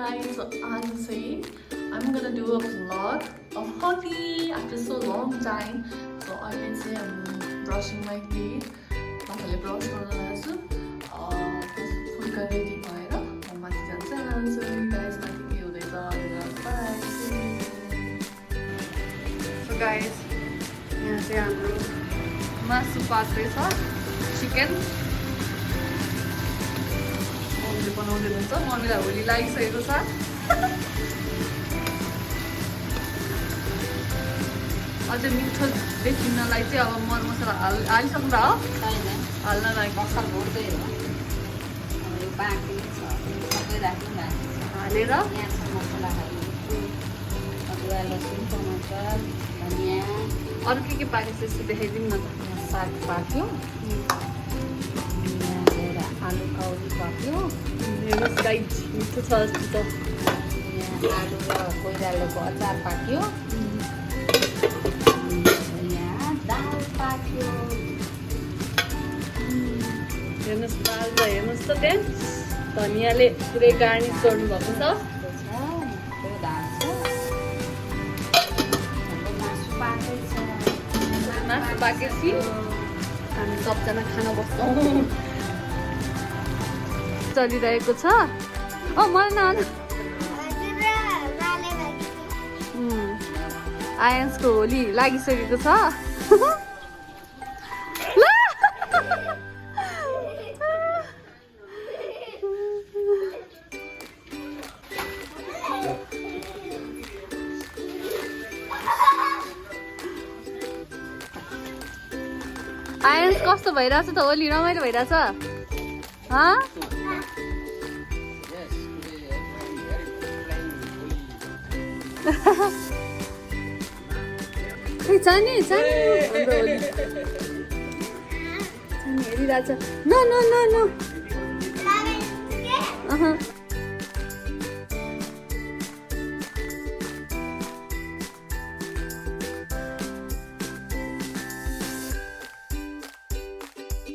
guys, so I'm gonna do a vlog of Hoti after so long time. So I can say I'm brushing my teeth. I'm brush full ready bhayera म माथि जान्छ. So you guys माथि के हुँदैछ bye. So guys, यहाँ चाहिँ हाम्रो मासु पाक्दैछ, चिकन मम्मीले बनाउँदै हुनुहुन्छ. मम्मीलाई होली लागिसकेको छ. अझै मिठो देखिनलाई चाहिँ अब मरमसला हालिसक्नु भयो. हाल्न लागि मसल भर्दै हो. यो बाँकी छ सबै राख्नु बाँकी छ. हालेर यहाँ छ मसला हाल्नु. अदुवा लसुन टमाटर धनियाँ अरू के पाकेछ यसो देखाइदिउँ न त. यहाँ साग पाक्यो. यहाँ एउटा आलु कौडी पाक्यो. हेर्नुहोस् गाइज मिठो छ जस्तो त. यहाँ आलु र कोइरालोको अचार पाक्यो. यहाँ दाल पाक्यो. हेर्नुहोस् दाल त हेर्नुहोस् त त्यहाँ धनियाँले पुरै गार्निस गर्नुभएको छ. त्यो दाल छ. मासु पाकेको छ. मासु पाकेपछि हामी सबजना खाना बस्छौँ. चलिरहेको छ. मलाई न आयन्सको होली लागिसकेको छ. आयन्स कस्तो भइरहेछ त होली? रमाइलो भइरहेछ? जाने हाम्रो होली हेरिरहेछ. न न न न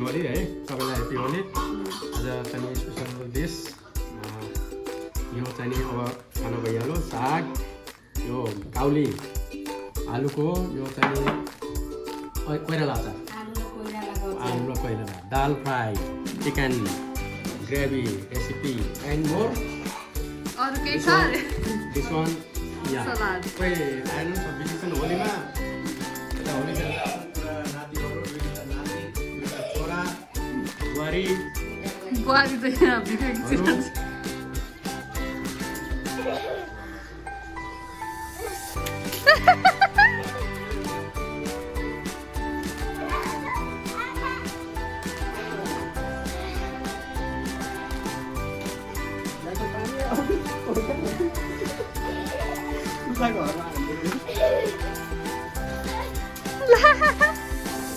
होली है सबैलाई ह्याप्पी होली. आज चाहिँ स्पेसल डिस यो चाहिँ नि अब खाना भइहाल्यो. साग, यो काउली आलुको, यो चाहिँ कोइराला अचार, आलु र कोइराला, दाल fry, chicken gravy recipe and more. अरू केही छ? दिस वान या सलाद. खोइ आएन नि बिलिसन होलीमा. यता होली पुरा नातिहरू, दुईटा नाति, दुईटा छोरा, बुहारी बुहारी त यहाँ भिडियो खिचिरहन्छ.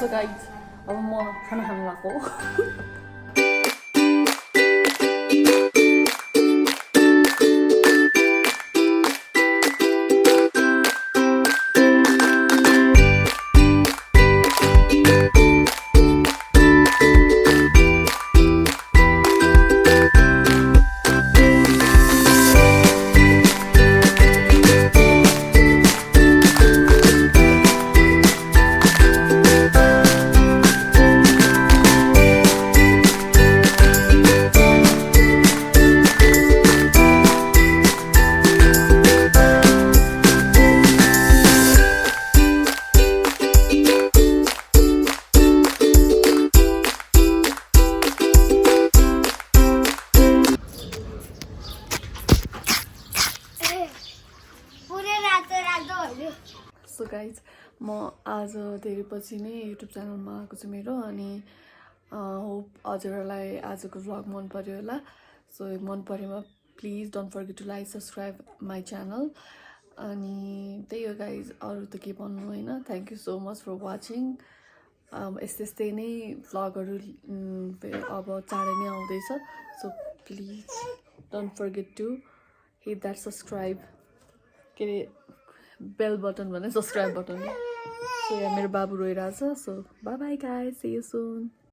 So guys, अब म खाना खानु लाग्छु. सो गाइज म आज धेरै पछि नै युट्युब च्यानलमा आएको छु मेरो. अनि होप हजुरहरूलाई आजको भ्लग मन पर्यो होला. सो मन परेमा please don't forget to like subscribe my channel. अनि त्यही हो गाइज, अरू त के भन्नु होइन. Thank you so much for watching. यस्तै नै भ्लगहरू अब चाँडै नै आउँदैछ. So please don't forget to hit that subscribe के अरे बेल बटन भने सब्सक्राइब बटन. सो यहाँ मेरो बाबु रोइरहेछ. So bye bye guys, see you soon.